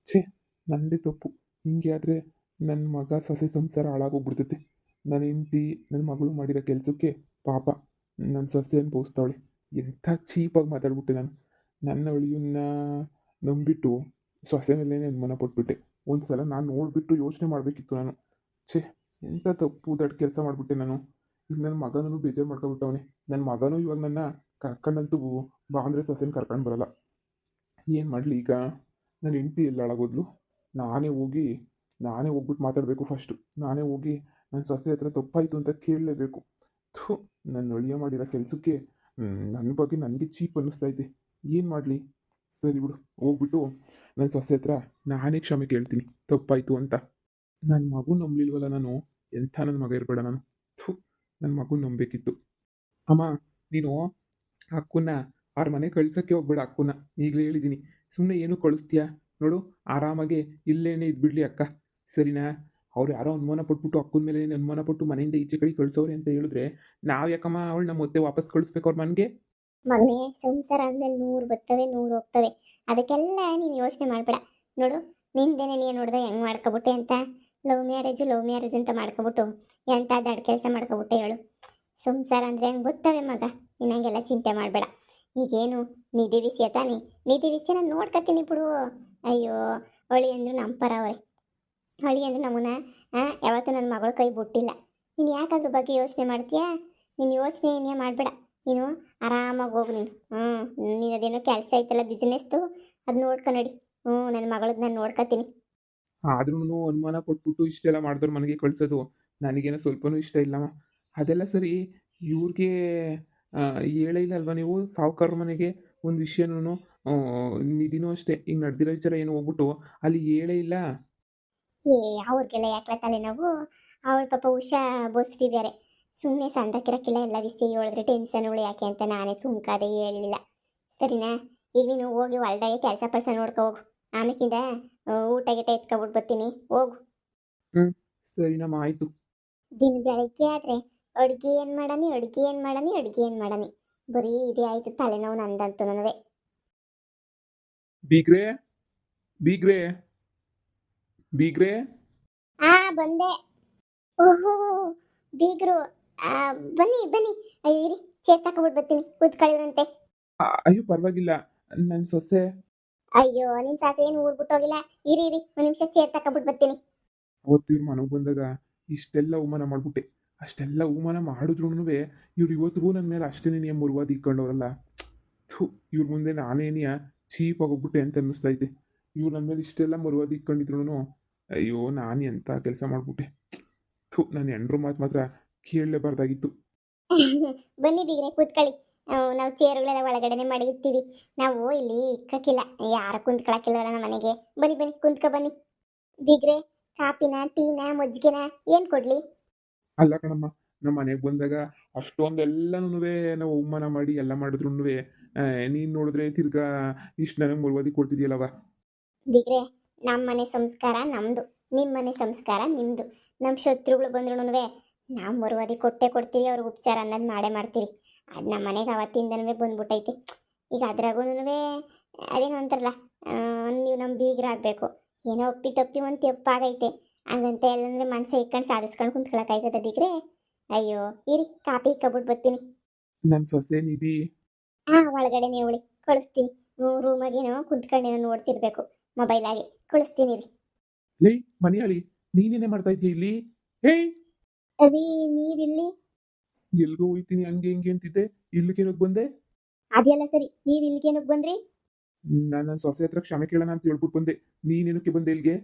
ಛೇ, ನನ್ನದೇ ತಪ್ಪು. ಹಿಂಗೆ ಆದರೆ ನನ್ನ ಮಗ ಸೊಸೆ ಸಂಸಾರ ಹಾಳಾಗೋಗ್ಬಿಡ್ತೈತೆ. ನನ್ನ ಹೆಂಡ್ತಿ ನನ್ನ ಮಗಳು ಮಾಡಿರೋ ಕೆಲಸಕ್ಕೆ ಪಾಪ ನನ್ನ ಸೊಸೆ ಅನುಭವಿಸ್ತಾವಳೆ. ಎಂಥ ಚೀಪಾಗಿ ಮಾತಾಡ್ಬಿಟ್ಟೆ ನಾನು. ನನ್ನ ಅಳಿಯನ್ನ ನಂಬಿಟ್ಟು ಸೊಸೆ ಮೇಲೇ ಅನುಮಾನ ಪಟ್ಬಿಟ್ಟೆ. ಒಂದು ಸಲ ನಾನು ನೋಡಿಬಿಟ್ಟು ಯೋಚನೆ ಮಾಡಬೇಕಿತ್ತು ನಾನು. ಛೇ, ಎಂಥ ತಪ್ಪು ದೊಡ್ಡ ಕೆಲಸ ಮಾಡಿಬಿಟ್ಟೆ ನಾನು. ಈಗ ನನ್ನ ಮಗನೂ ಬೇಜಾರು ಮಾಡ್ಕೊಬಿಟ್ಟವನೆ. ನನ್ನ ಮಗನೂ ಇವಾಗ ನನ್ನ ಕರ್ಕೊಂಡಂತೂ ಬಾ ಅಂದರೆ ಸೊಸೆನ ಕರ್ಕೊಂಡು ಬರಲ್ಲ. ಏನು ಮಾಡಲಿ ಈಗ? ನನ್ನ ಹೆಂಡ್ತಿ ಎಲ್ಲ ಹಾಳಾಗೋದ್ಲು. ನಾನೇ ಹೋಗಿ ನಾನೇ ಹೋಗ್ಬಿಟ್ಟು ಮಾತಾಡಬೇಕು ಫಸ್ಟು. ನಾನೇ ಹೋಗಿ ನನ್ನ ಸೊಸೆ ಹತ್ರ ತಪ್ಪಾಯಿತು ಅಂತ ಕೇಳಲೇಬೇಕು. ಥು, ನನ್ನ ಅಳಿಯ ಮಾಡಿರೋ ಕೆಲಸಕ್ಕೆ ನನ್ನ ಬಗ್ಗೆ ನನಗೆ ಚೀಪ್ ಅನ್ನಿಸ್ತೈತೆ. ಏನು ಮಾಡಲಿ? ಸರಿ ಬಿಡು, ಹೋಗ್ಬಿಟ್ಟು ನನ್ನ ಸೊಸೆ ಹತ್ರ ನಾನೇ ಕ್ಷಮೆ ಕೇಳ್ತೀನಿ ತಪ್ಪಾಯಿತು ಅಂತ. ನನ್ನ ಮಗು ನಂಬಲಿಲ್ವಲ್ಲ ನಾನು. ಎಂಥ ನನ್ನ ಮಗ ಇರಬೇಡ ನಾನು. ಥು, ನನ್ನ ಮಗು ನಂಬಬೇಕಿತ್ತು. ಅಮ್ಮ, ನೀನು ಅಕ್ಕನ್ನ ಅವ್ರ ಮನೆ ಕಳ್ಸೋಕ್ಕೆ ಹೋಗ್ಬೇಡ. ಅಕ್ಕನ್ನ ಈಗಲೇ ಹೇಳಿದ್ದೀನಿ. ಸುಮ್ಮನೆ ಏನು ಕಳಿಸ್ತೀಯಾ ನೋಡು, ಆರಾಮಾಗಿ ಇಲ್ಲೇನೇ ಇದ್ಬಿಡ್ಲಿ ಅಕ್ಕ, ಸರಿನಾ? ಅವ್ರು ಯಾರೋ ಅನುಮಾನ ಪಟ್ಬಿಟ್ಟು ಅಕ್ಕನ ಮೇಲೆ ಅನುಮಾನ ಪಟ್ಟು ಮನೆಯಿಂದ ಈಚೆ ಕಡೆ ಕಳ್ಸೋರೆ ಅಂತ ಹೇಳಿದ್ರೆ ನಾವು ಯಾಕಮ್ಮ ಅವಳನ್ನ ಮತ್ತೆ ವಾಪಸ್ ಕಳಿಸ್ಬೇಕು ಅವ್ರ ಮನೆಗೆ? ಮಗನೇ, ಸಂಸಾರ ಅಂದಮೇಲೆ 100 ಬರ್ತವೆ 100 ಹೋಗ್ತವೆ. ಅದಕ್ಕೆಲ್ಲ ನೀನು ಯೋಚನೆ ಮಾಡಬೇಡ. ನೋಡು, ನಿಂದೇನೆ ನೀನು ನೋಡ್ದೆ ಹೆಂಗೆ ಮಾಡ್ಕೊಬಿಟ್ಟೆ ಅಂತ. ಲವ್ ಮ್ಯಾರೇಜ್ ಅಂತ ಮಾಡ್ಕೊಬಿಟ್ಟು ಎಂಥ ದೊಡ್ಡ ಕೆಲಸ ಮಾಡ್ಕೊಬಿಟ್ಟೆ ಹೇಳು. ಸಂಸಾರ ಅಂದರೆ ಹೆಂಗೆ ಗೊತ್ತವೆ ಮಗ. ನೀನು ಹಂಗೆಲ್ಲ ಚಿಂತೆ ಮಾಡಬೇಡ. ಈಗೇನು ನಿಧಿ ವಿಷಯ ತಾನೆ? ನಿಧಿ ವಿಷಯ ನಾನು ನೋಡ್ಕೊತೀನಿ ಬಿಡು. ಅಯ್ಯೋ, ಹೊಳಿ ಅಂದರು ನಮ್ಮ ಪರ ಅವರೇ. ಹೊಳಿ ಅಂದರು ನಮ್ಮನ್ನ ಯಾವತ್ತೂ ನನ್ನ ಮಗಳ ಕೈ ಬಿಟ್ಟಿಲ್ಲ. ನೀನು ಯಾಕೆ ಅದ್ರ ಬಗ್ಗೆ ಯೋಚನೆ ಮಾಡ್ತೀಯಾ? ನೀನು ಯೋಚನೆ ಏನೇ ಮಾಡಬೇಡ. ನೀನು ಆರಾಮಾಗಿ ಹೋಗು ನೀನು. ನೀನು ಅದೇನೋ ಕೆಲಸ ಐತಲ್ಲ ಬಿಸ್ನೆಸ್ದು, ಅದು ನೋಡ್ಕೊ ನಡಿ. ನನ್ನ ಮಗಳದ್ದು ನಾನು ನೋಡ್ಕೊತೀನಿ. ಆದ್ರೂ ಅನುಮಾನ ಪಟ್ಬಿಟ್ಟು ಇಷ್ಟೆಲ್ಲ ಮಾಡಿದವ್ರ ಮನೆಗೆ ಕಳ್ಸೋದು ನನಗೇನೋ ಸ್ವಲ್ಪನೂ ಇಷ್ಟ ಇಲ್ಲಮ್ಮ. ಅದೆಲ್ಲ ಸರಿ, ಇವ್ರಿಗೆ ಹೇಳೇ ಇಲ್ಲ ಅಲ್ವಾ ನೀವು ಸಾವುಕಾರ ಮನೆಗೆ ಒಂದು ವಿಷಯನೂ? ನಿಧಿನೂ ಅಷ್ಟೇ, ಈಗ ನಡೆದಿರೋ ವಿಚಾರ ಏನು ಹೋಗ್ಬಿಟ್ಟು ಅಲ್ಲಿ ಹೇಳೇ ಇಲ್ಲ. ಏ, ಅವ್ರಿಗೆಲ್ಲ ಯಾಕೆ ತಲೆನೋವು? ಅವಳ ಪಾಪ ಉಷಾ ಬಸ್ರಿ ಬೇರೆ. ಸುಮ್ಮನೆ ಸಂದಕ್ಕಿರಕ್ಕಿಲ್ಲ, ಎಲ್ಲ ವಿಷಯ ಹೇಳಿದ್ರೆ ಟೆನ್ಷನ್ಗಳು ಯಾಕೆ ಅಂತ ನಾನೇ ಸುಮ್ಕಾದೆ, ಹೇಳಿಲ್ಲ. ಸರಿನಾ? ಈಗ ನೀನು ಹೋಗಿ ಹೊಲ್ದಾಗೆ ಕೆಲಸ ನೋಡ್ಕೊ ಹೋಗು. ಆಮೇಕಿಂದ ಊಟ ಗಿಟ ಎತ್ಕೊಬಿಟ್ಟು ಬರ್ತೀನಿ, ಹೋಗು. ಹ್ಞೂ, ಸರಿನಮ್ಮ, ಆಯಿತು. ದಿನ ಬೆಳಗ್ಗೆ ಆದರೆ ಅಡುಗೆ ಏನು ಮಾಡಮಿ, ಅಡುಗೆ ಏನು ಮಾಡಮಿ, ಅಡುಗೆ ಏನು ಮಾಡಮಿ, ಬರೀ ಇದೇ ಆಯಿತು ತಲೆನೋವು ನಂದಂತೂ ನನವೇ. ಬೀಗ್ರೆ, ಬೀಗ್ರೆ, ಬೀಗ್ರೆ. ಬಂದೆ. ಓಹೋ, ಬೀಗರು. ಬನ್ನಿ ಬನ್ನಿ. ಅಯ್ಯೋ ಇರಿ, ಚೇರ್ ತಗೊಬಿಟ್ಟು ಬರ್ತೀನಿ, ಕೂತ್ಕೊಳ್ಳಿವ್ರಂತೆ. ಅಯ್ಯೋ ಪರವಾಗಿಲ್ಲ, ನನ್ನ ಸೊಸೆ. ಅಯ್ಯೋ, ನಿನ್ ಸಾಕು ಏನು ಊರ್ಬಿಟ್ಟು ಹೋಗಿಲ್ಲ. ಇರಿ ಇರಿ, ಒಂದು ನಿಮಿಷ ಚೇರ್ ತಗೊಬಿಟ್ಟು ಬರ್ತೀನಿ. ಅವತ್ತು ಇವ್ರ ಮನೆಗೆ ಬಂದಾಗ ಇಷ್ಟೆಲ್ಲ ಅವಮಾನ ಮಾಡಿಬಿಟ್ಟೆ. ಅಷ್ಟೆಲ್ಲ ಅವಮಾನ ಮಾಡಿದ್ರು ಇವ್ರು ಇವತ್ತಿಗೂ ನನ್ನ ಮೇಲೆ ಅಷ್ಟೇ ಮುರುವಾದ ಇಕ್ಕೊಂಡವ್ರಲ್ಲ. ಥು, ಇವ್ರ ಮುಂದೆ ನಾನೇನಿಯ ಚೀಪ್ ಆಗೋಗ್ಬಿಟ್ಟೆ ಅಂತ ಅನ್ನಿಸ್ತೈತೆ. ಇವ್ರು ನನ್ನ ಮೇಲೆ ಇಷ್ಟೆಲ್ಲ ಮುರುವಾದ ಇಕ್ಕೊಂಡಿದ್ರು ಅಯ್ಯೋ ನಾನು ಎಂಥ ಕೆಲಸ ಮಾಡಿಬಿಟ್ಟೆ. ಥು, ನಾನು ಹೆಂಡ್ರು ಮಾತು ಮಾತ್ರ ಕೇಳಲೇಬಾರ್ದಾಗಿತ್ತು. ಬನ್ನಿ ಬೀಗ್ರೆ, ಕೂತ್ಕೊಳ್ಳಿ. ನಾವು ಚೇರುಗಳೆಲ್ಲ ಒಳಗಡೆನೆ ಮಾಡಿರ್ತೀವಿ. ನಾವು ಇಲ್ಲಿ ಇಕ್ಕಕ್ಕಿಲ್ಲ, ಯಾರು ಕುಂತ್ಕೊಳಕ್ಕಿಲ್ಲವಲ್ಲ ನಮ್ಮ ಮನೆಗೆ. ಬನ್ನಿ ಬನ್ನಿ, ಕುಂತ್ಕೊ ಬನ್ನಿ. ಬೀಗ್ರೆ, ಕಾಪಿನ ಟೀನ ಮಜ್ಜಿಗೆನ ಏನು ಕೊಡ್ಲಿ? ಅಲ್ಲ ಕಣಮ್ಮ, ನಮ್ಮ ಮನೆಗೆ ಬಂದಾಗ ಅಷ್ಟೊಂದೆಲ್ಲನೂ ನಾವು ಅವಮಾನ ಮಾಡಿ ಎಲ್ಲ ಮಾಡಿದ್ರು ನೀನು ನೋಡಿದ್ರೆ ತಿರ್ಗಾ ಇಷ್ಟು ನನಗೆ ಮುರುವಾದಿ ಕೊಡ್ತಿದ್ಯಲ್ಲವ. ಬೀಗ್ರೆ, ನಮ್ಮ ಮನೆ ಸಂಸ್ಕಾರ ನಮ್ಮದು, ನಿಮ್ಮ ಮನೆ ಸಂಸ್ಕಾರ ನಿಮ್ಮದು. ನಮ್ಮ ಶತ್ರುಗಳು ಬಂದ್ರೂ ನಾವು ಮರುವಾದಿ ಕೊಟ್ಟೆ ಕೊಡ್ತೀವಿ, ಅವ್ರಿಗೆ ಉಪಚಾರ ಅನ್ನೋದು ಮಾಡೇ ಮಾಡ್ತೀವಿ. ಅದು ನಮ್ಮ ಮನೆಗೆ ಅವತ್ತಿಂದನೂ ಬಂದ್ಬಿಟ್ಟೈತಿ. ಈಗ ಅದ್ರಾಗೂ ಅದೇನೋ ಅಂತಾರಲ್ಲ, ನೀವು ನಮ್ಮ ಬೀಗರಾಗಬೇಕು. ಏನೋ ಒಪ್ಪಿ ತಪ್ಪಿ ಒಂದು ತೆಪ್ಪಾಗೈತೆ ಹಂಗಂತ ಎಲ್ಲಂದ್ರೆ ಮನಸ್ಸು ಇಟ್ಕೊಂಡು ಸಾಧಿಸ್ಕೊಂಡು ಕುಂತ್ಕೊಳಕ್ಕಾಯ್ತದ ಬೀಗ್ರೆ? ಅಯ್ಯೋ ಇರಿ, ಕಾಪಿ ಇಕ್ಕಬಿಟ್ಟು ಬರ್ತೀನಿ. ನನ್ನ ಸೊಸೆ ನಿಧಿ. ಒಳಗಡೆನೇ ಅವಳಿ, ಕಳಿಸ್ತೀನಿ. ರೂಮಾಗೇನೋ ಕುಂತ್ಕೊಂಡೇನೋ ನೋಡ್ತಿರ್ಬೇಕು ಮೊಬೈಲಾಗಿ, ಕಳಿಸ್ತೀನಿ ರೀ. ಲೇ ಮನೆಯಾಳಿ, ನೀನೇನೇ ಮಾಡ್ತಾ ಇದೀಯ ಇಲ್ಲಿ? ಏಯ್, ಅವಿ, ನೀವಿಲ್ಲಿ? ಎಲ್ಗೋ ಹೋಯ್ತೀನಿ ಹಂಗೆ ಹಿಂಗೆ ಅಂತಿದ್ದೆ, ಇಲ್ಲಿಗೇನೋಗಿ ಬಂದೆ? ಅದೆಲ್ಲ ಸರಿ, ನೀವು ಇಲ್ಲಿಗೇನಕ್ಕೆ ಬಂದ್ರಿ? ನಾನು ನನ್ನ ಸೊಸೆ ಹತ್ರ ಕ್ಷಮೆ ಕೇಳೋಣ ಅಂತ ಹೇಳ್ಬಿಟ್ಟು ಬಂದೆ. ನೀನೇನಕ್ಕೆ ಬಂದೆ ಇಲ್ಲಿಗೆ?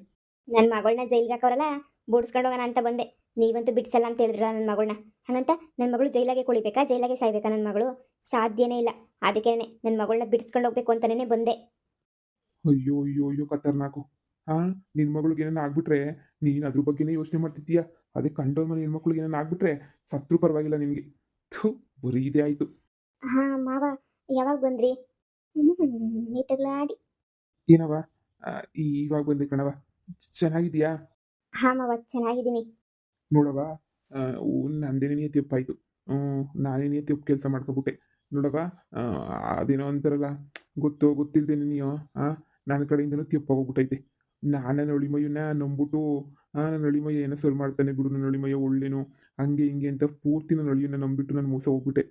ನನ್ನ ಮಗಳನ್ನ ಜೈಲ್ಗೆ ಹಾಕೋರಲ್ಲ, ಬುಡ್ಸ್ಕೊಂಡು ಹೋಗೋಣ ಅಂತ ಬಂದೆ. ನೀವಂತೂ ಬಿಡ್ಸಲ್ಲ ಅಂತ ಹೇಳಿದ್ರ ನನ್ನ ಮಗಳನ್ನ. ಹಾಗಂತ ನನ್ನ ಮಗಳು ಜೈಲಾಗೆ ಕೊಳಿಬೇಕಾ, ಜೈಲಾಗೆ ಸಾಯ್ಬೇಕಾ ನನ್ನ ಮಗಳು? ಸಾಧ್ಯನೇ ಇಲ್ಲ. ಅದಕ್ಕೇನೆ ನನ್ನ ಮಗಳನ್ನ ಬಿಡಿಸ್ಕೊಂಡು ಹೋಗ್ಬೇಕು ಅಂತಲೇ ಬಂದೆ. ಅಯ್ಯೋ ಅಯ್ಯೋ ಅಯ್ಯೋ ಕತ್ತರ್ನಾಕು. ನಿನ್ನ ಮಗಳಿಗೆ ಏನಾನ ಆಗ್ಬಿಟ್ರೆ ನೀನು ಅದ್ರ ಬಗ್ಗೆನೇ ಯೋಚನೆ ಮಾಡ್ತಿದ್ದೀಯಾ? ಅದೇ ಕಂಡೋರ್ ಮನೆ ಹೆಣ್ಮಕ್ಳಿಗೆ ಏನಾನ ಆಗ್ಬಿಟ್ರೆ ಸತ್ರು ಪರವಾಗಿಲ್ಲ ನಿನಗೆ. ಥು, ಬರೀ ಇದೇ ಆಯಿತು. ಮಾವ, ಯಾವಾಗ ಬಂದ್ರಿ? ನೀಟಗ್ಲಾಡಿ. ಏನವ, ಇವಾಗ ಬಂದೆ ಕಣವ. ಚೆನ್ನಾಗಿದೆಯಾ? ಮಾವ, ಚೆನ್ನಾಗಿದ್ದೀನಿ. ನೋಡವ, ನಂದೇನೇ ತಪ್ಪಾಯಿತು. ನಾನೇನೇ ತಪ್ಪು ಕೆಲಸ ಮಾಡ್ಕೊಬಿಟ್ಟೆ ನೋಡವ. ಅದೇನೋ ಅಂತಾರಲ್ಲ, ಗೊತ್ತೋ ಗೊತ್ತಿಲ್ಲದೆ ನೀನು ನನ್ನ ಕಡೆಯಿಂದನೂ ತಪ್ಪಾಗೋಗ್ಬಿಟ್ಟೈತೆ. ನಾನು ನನ್ನ ಅಳಿಮಯ್ಯನ ನಂಬಿಟ್ಟು ನನ್ನ ಅಳಿಮಯ್ಯ ಏನೋ ಸರಿ ಮಾಡ್ತಾನೆ ಬಿಡು, ನನ್ನ ಅಳಿಮಯ್ಯ ಒಳ್ಳೇನು ಹಂಗೆ ಹಿಂಗೆ ಅಂತ ಪೂರ್ತಿ ನನ್ನ ಅಳಿಯನ್ನ ನಂಬಿಟ್ಟು ನಾನು ಮೋಸ ಹೋಗ್ಬಿಟ್ಟೆ.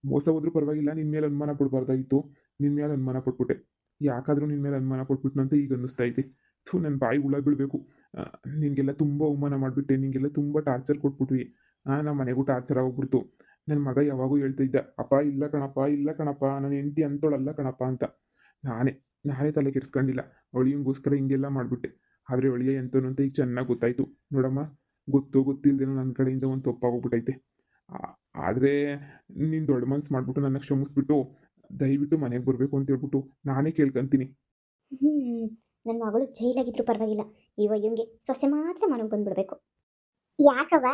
ಮೋಸ ಹೋದ್ರೂ ಪರವಾಗಿಲ್ಲ, ನಿನ್ನ ಮೇಲೆ ಅನುಮಾನ ಪಡಬಾರ್ದಾಗಿತ್ತು. ನಿನ್ನ ಮೇಲೆ ಅನುಮಾನ ಪಟ್ಬಿಟ್ಟೆ. ಯಾಕಾದರೂ ನಿನ್ನ ಮೇಲೆ ಅನುಮಾನ ಪಟ್ಬಿಟ್ನು ಅಂತ ಈಗ ಅನ್ನಿಸ್ತಾ ಐತೆ. ಥು, ನನ್ನ ಬಾಯಿ ಹುಳ ಬೀಳಬೇಕು. ನಿನಗೆಲ್ಲ ತುಂಬ ಅವಮಾನ ಮಾಡಿಬಿಟ್ಟೆ, ನಿನಗೆಲ್ಲ ತುಂಬ ಟಾರ್ಚರ್ ಕೊಟ್ಬಿಟ್ವಿ. ನಮ್ಮ ಮನೆಗೂ ಟಾರ್ಚರ್ ಆಗೋಗ್ಬಿಡ್ತು. ನನ್ನ ಮಗ ಯಾವಾಗೂ ಹೇಳ್ತಾ ಇದ್ದ, ಅಪ್ಪ ಇಲ್ಲ ಕಣಪ್ಪ, ಇಲ್ಲ ಕಣಪ್ಪ, ನನ್ನ ಹೆಂಡತಿ ಅಂಥೋಳಲ್ಲ ಕಣಪ್ಪ ಅಂತ. ನಾನೇ ನಾನೇ ತಲೆ ಕೆಡಿಸ್ಕೊಂಡಿಲ್ಲ. ಅಳಿಯಂಗೋಸ್ಕರ ಹಿಂಗೆಲ್ಲ ಮಾಡಿಬಿಟ್ಟೆ. ಆದರೆ ಅಳಿಯ ಎಂತನು ಅಂತ ಈಗ ಚೆನ್ನಾಗಿ ಗೊತ್ತಾಯಿತು. ನೋಡಮ್ಮ, ಗೊತ್ತೋ ಗೊತ್ತಿಲ್ಲದೇನೋ ನನ್ನ ಕಡೆಯಿಂದ ಒಂದು ತಪ್ಪಾಗೋಗ್ಬಿಟ್ಟೈತೆ. ಆದರೆ ನೀನು ದೊಡ್ಡ ಮನ್ಸು ಮಾಡಿಬಿಟ್ಟು ನನ್ನ ಕ್ಷಮಿಸ್ಬಿಟ್ಟು ದಯವಿಟ್ಟು ಮನೆಗೆ ಬರಬೇಕು ಅಂತ ಹೇಳ್ಬಿಟ್ಟು ನಾನೇ ಕೇಳ್ಕೊಂತೀನಿ. ಹ್ಞೂ, ನನ್ನ ಮಗಳು ಜೈಲಾಗಿದ್ರು ಪರವಾಗಿಲ್ಲ, ಈ ವಯ್ಯಂಗೆ ಸೊಸೆ ಮಾತ್ರ ಮನೆಗೆ ಬಂದ್ಬಿಡ್ಬೇಕು. ಯಾಕವ್ವ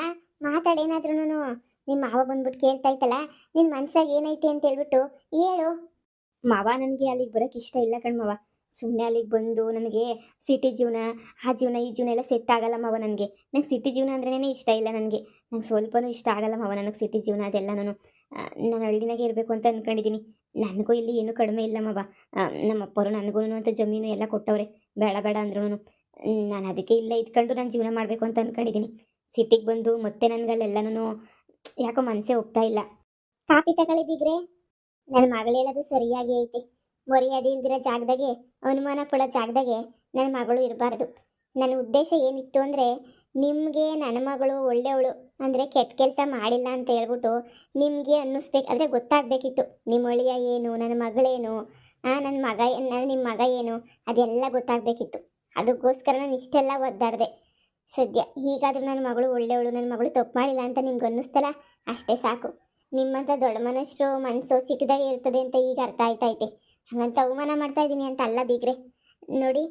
ಮಾತಾಡೇನಾದ್ರೂ ನಿಮ್ಮ ಮಾವ ಬಂದ್ಬಿಟ್ಟು ಕೇಳ್ತಾ ಇತ್ತಲ್ಲ, ನಿನ್ನ ಮನ್ಸಾಗ ಏನೈತೆ ಅಂತ ಹೇಳ್ಬಿಟ್ಟು ಹೇಳು. ಮಾವ ನನಗೆ ಅಲ್ಲಿಗೆ ಬರೋಕ್ಕೆ ಇಷ್ಟ ಇಲ್ಲ ಕಣ್ಮವ. ಸುಮ್ಮನೆ ಅಲ್ಲಿಗೆ ಬಂದು ನನಗೆ ಸಿಟಿ ಜೀವನ, ಆ ಜೀವನ ಈ ಜೀವನ ಎಲ್ಲ ಸೆಟ್ ಆಗಲ್ಲ ಮಾವ. ನನಗೆ ಸಿಟಿ ಜೀವನ ಅಂದ್ರೇ ಇಷ್ಟ ಇಲ್ಲ. ನನಗೆ ಸ್ವಲ್ಪನೂ ಇಷ್ಟ ಆಗಲ್ಲ ಮಾವ. ನನಗೆ ಸಿಟಿ ಜೀವನ ಅದೆಲ್ಲ ನಾನು ಹಳ್ಳಿನಾಗೆ ಇರಬೇಕು ಅಂತ ಅಂದ್ಕೊಂಡಿದ್ದೀನಿ. ನನಗೂ ಇಲ್ಲಿ ಏನೂ ಕಡಿಮೆ ಇಲ್ಲ ಮಾವ. ನಮ್ಮ ಅಪ್ಪರು ನನಗೂ ಅಂತ ಜಮೀನು ಎಲ್ಲ ಕೊಟ್ಟವ್ರೆ, ಬೇಡ ಬೇಡ ಅಂದ್ರೂ ನಾನು ಅದಕ್ಕೆ ಇಲ್ಲೇ ಇದ್ಕೊಂಡು ನಾನು ಜೀವನ ಮಾಡಬೇಕು ಅಂತ ಅಂದ್ಕೊಂಡಿದ್ದೀನಿ. ಸಿಟಿಗೆ ಬಂದು ಮತ್ತೆ ನನಗಲ್ಲೆಲ್ಲನೂ ಯಾಕೋ ಮನಸ್ಸೇ ಹೋಗ್ತಾ ಇಲ್ಲ. ಕಾಪಿ ತಗೊಳ್ಳಿ ಬಿಗ್ರೆ. ನನ್ನ ಮಗಳು ಹೇಳೋದು ಸರಿಯಾಗಿ ಐತಿ. ಮರ್ಯಾದೆ ಇಲ್ದಿರೋ ಜಾಗದಾಗೆ, ಅನುಮಾನ ಪಡೋ ಜಾಗದಾಗೆ ನನ್ನ ಮಗಳು ಇರಬಾರ್ದು. ನನ್ನ ಉದ್ದೇಶ ಏನಿತ್ತು ಅಂದರೆ, ನಿಮಗೆ ನನ್ನ ಮಗಳು ಒಳ್ಳೆಯವಳು ಅಂದರೆ ಕೆಟ್ಟ ಕೆಲಸ ಮಾಡಿಲ್ಲ ಅಂತ ಹೇಳ್ಬಿಟ್ಟು ನಿಮಗೆ ಅನ್ನಿಸ್ಬೇಕು, ಅಂದರೆ ಗೊತ್ತಾಗಬೇಕಿತ್ತು ನಿಮ್ಮ ಅಳಿಯ ಏನು, ನನ್ನ ಮಗಳೇನು, ನನ್ನ ಮಗ ನಿಮ್ಮ ಮಗ ಏನು, ಅದೆಲ್ಲ ಗೊತ್ತಾಗಬೇಕಿತ್ತು. ಅದಕ್ಕೋಸ್ಕರ ನಾನು ಇಷ್ಟೆಲ್ಲ ಒದ್ದಾಡಿದೆ. ಸದ್ಯ ಹೀಗಾದರೂ ನನ್ನ ಮಗಳು ಒಳ್ಳೆಯವಳು, ನನ್ನ ಮಗಳು ತಪ್ಪು ಮಾಡಿಲ್ಲ ಅಂತ ನಿಮ್ಗೆ ಅನ್ನಿಸ್ತಲ್ಲ, ಅಷ್ಟೇ ಸಾಕು. ನಿಮ್ಮಂಥ ದೊಡ್ಡ ಮನಸ್ಸು ಮನಸ್ಸು ಸಿಕ್ಕದಾಗೆ ಇರ್ತದೆ ಅಂತ ಈಗ ಅರ್ಥ ಆಯ್ತೈತೆ. ಹಾಗಂತ ಅವಮಾನ ಮಾಡ್ತಾ ಇದ್ದೀನಿ ಅಂತ ಅಲ್ಲ ಬೀಗ್ರೆ. ನೋಡಿ,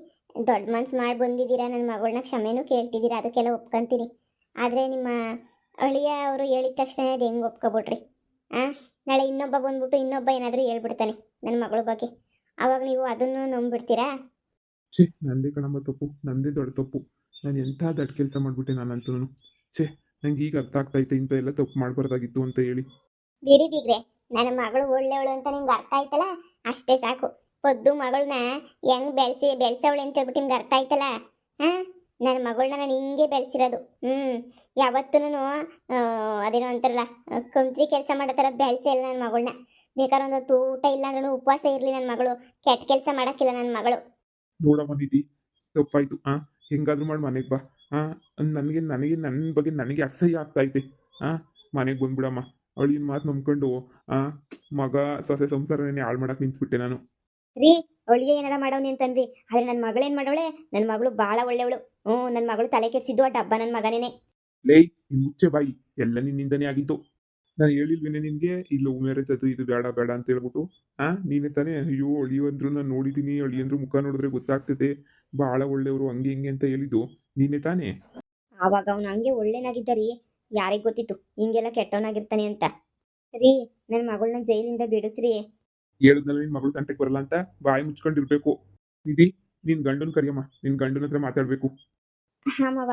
ದೊಡ್ಡ ಮನ್ಸು ಮಾಡಿ ಬಂದಿದ್ದೀರಾ, ನನ್ನ ಮಗಳನ್ನ ಕ್ಷಮೆನೂ ಕೇಳ್ತಿದ್ದೀರಾ, ಅದಕ್ಕೆಲ್ಲ ಒಪ್ಕೊಂತೀನಿ. ಆದರೆ ನಿಮ್ಮ ಅಳಿಯ ಅವರು ಹೇಳಿದ ತಕ್ಷಣ ಅದು ಹೆಂಗೆ ಒಪ್ಕೊಬಿಟ್ರಿ? ನಾಳೆ ಇನ್ನೊಬ್ಬ ಬಂದ್ಬಿಟ್ಟು ಇನ್ನೊಬ್ಬ ಏನಾದರೂ ಹೇಳ್ಬಿಡ್ತಾನೆ ನನ್ನ ಮಗಳ ಬಗ್ಗೆ, ಆವಾಗ ನೀವು ಅದನ್ನು ನಂಬಿಡ್ತೀರಾ? ಛೇ, ನಂದೇ ಕಣಮ್ಮ ತಪ್ಪು, ನಂದೇ ದೊಡ್ಡ ತಪ್ಪು. ನಾನು ಎಂಥ ದೊಡ್ಡ ಕೆಲಸ ಮಾಡಿಬಿಟ್ಟೆ ನಾನಂತೂ. ಛೇ, ನಂಗೆ ಈಗ ಅರ್ಥ ಆಗ್ತೈತೆ ಇಂಥ ಎಲ್ಲ ತಪ್ಪು ಮಾಡಬಾರ್ದಾಗಿತ್ತು ಅಂತ ಹೇಳಿ. ಬಿಡಿ ಬೀಗ್ರೆ, ನನ್ನ ಮಗಳು ಒಳ್ಳೆಯವಳು ಅಂತ ನಿಮ್ಗೆ ಅರ್ಥ ಆಯ್ತಲ್ಲ, ಅಷ್ಟೇ ಸಾಕು. ಪೊದ್ದು ಮಗಳನ್ನ ಹೆಂಗ್ ಬೆಳೆಸವಳೆ ಅಂತ ಹೇಳ್ಬಿಟ್ಟು ನಿಮ್ಗೆ ಅರ್ಥ ಆಯ್ತಲ್ಲ. ನನ್ನ ಮಗಳನ್ನ ನಾನು ಹಿಂಗೆ ಬೆಳೆಸಿರೋದು. ಯಾವತ್ತೂ ಅದೇನೋ ಅಂತಾರಲ್ಲ, ಕಂತ್ರಿ ಕೆಲಸ ಮಾಡೋ ಥರ ಬೆಳೆಸೇ ಇಲ್ಲ ನನ್ನ ಮಗಳನ್ನ. ಬೇಕಾದ್ರೆ ಒಂದು ಹೊತ್ತು ಊಟ ಇಲ್ಲ ಅಂದ್ರೂ ಉಪವಾಸ ಇರಲಿ ನನ್ನ ಮಗಳು, ಕೆಟ್ಟ ಕೆಲಸ ಮಾಡೋಕ್ಕಿಲ್ಲ ನನ್ನ ಮಗಳು. ನೋಡಮ್ಮ ನಿಧಿ, ತಪ್ಪಾಯ್ತು. ಹೆಂಗಾದ್ರೂ ಮಾಡಿ ಮನೆಗೆ ಬಾ. ನನಗೆ ನನಗೆ ನನ್ನ ಬಗ್ಗೆ ನನಗೆ ಅಸಹ್ಯ ಆಗ್ತೈತೆ. ಮನೆಗೆ ಬಂದ್ಬಿಡಮ್ಮ. ಅವಳಿನ ಮಾತು ನಂಬ್ಕೊಂಡು ಮಗ ಸೊಸೆ ಸಂಸಾರನೇ ಹಾಳು ಮಾಡಕ್ಕೆ ನಿಂತ್ಬಿಟ್ಟೆ ನಾನು. ರೀ, ಅವಳಿಗೆ ಏನಾರ ಮಾಡವನಿ ಅಂತನ್ರಿ, ಆದರೆ ನನ್ನ ಮಗಳೇನು ಮಾಡವಳೆ? ನನ್ನ ಮಗಳು ಭಾಳ ಒಳ್ಳೆಯವಳು. ನನ್ನ ಮಗಳು ತಲೆ ಕೆಡಿಸಿದ್ದು ಆ ಡಬ್ಬ ನನ್ನ ಮಗನೇನೆ. ಲೇಯ್, ನಿನ್ ಮುಚ್ಚೆ ಬಾಯಿ, ಎಲ್ಲ ನಿನ್ನಿಂದನೇ ಆಗಿದ್ದು. ನಾನು ಹೇಳಿಲ್ವೇನೆ ನಿನಗೆ ಈ ಲವ್ ಮ್ಯಾರೇಜ್ ಅದು ಇದು ಬೇಡ ಬೇಡ ಅಂತ ಹೇಳ್ಬಿಟ್ಟು? ನೀನೇ ತಾನೇ ಅಯ್ಯೋ ಅಳಿಯಂದ್ರು ನಾನು ನೋಡಿದ್ದೀನಿ, ಅಳಿಯಂದ್ರು ಮುಖ ನೋಡಿದ್ರೆ ಗೊತ್ತಾಗ್ತದೆ ಭಾಳ ಒಳ್ಳೆಯವರು ಹಂಗೆ ಹಿಂಗೆ ಅಂತ ಹೇಳಿದ್ದು ನೀನೇ ತಾನೇ? ಆವಾಗ ಅವನು ಹಂಗೆ ಒಳ್ಳೆನಾಗಿದ್ದ ರೀ, ಯಾರಿಗೆ ಗೊತ್ತಿತ್ತು ಹಿಂಗೆಲ್ಲ ಕೆಟ್ಟವನಾಗಿರ್ತಾನೆ ಅಂತ. ರೀ, ನನ್ನ ಮಗಳನ್ನ ಜೈಲಿಂದ ಬಿಡಿಸ್ರಿ. ಹೇಳಿದ್ನಲ್ಲ ನಿನ್ನ ಮಗಳು ತಂಟೆಗೆ ಬರಲ್ಲ ಅಂತ, ಬಾಯಿ ಮುಚ್ಕೊಂಡಿರ್ಬೇಕು. ನಿಧಿ, ನಿನ್ನ ಗಂಡನ ಕರಿಯಮ್ಮ, ನಿನ್ನ ಗಂಡನ ಹತ್ರ ಮಾತಾಡಬೇಕು. ಹಾಂ ಮಾವ.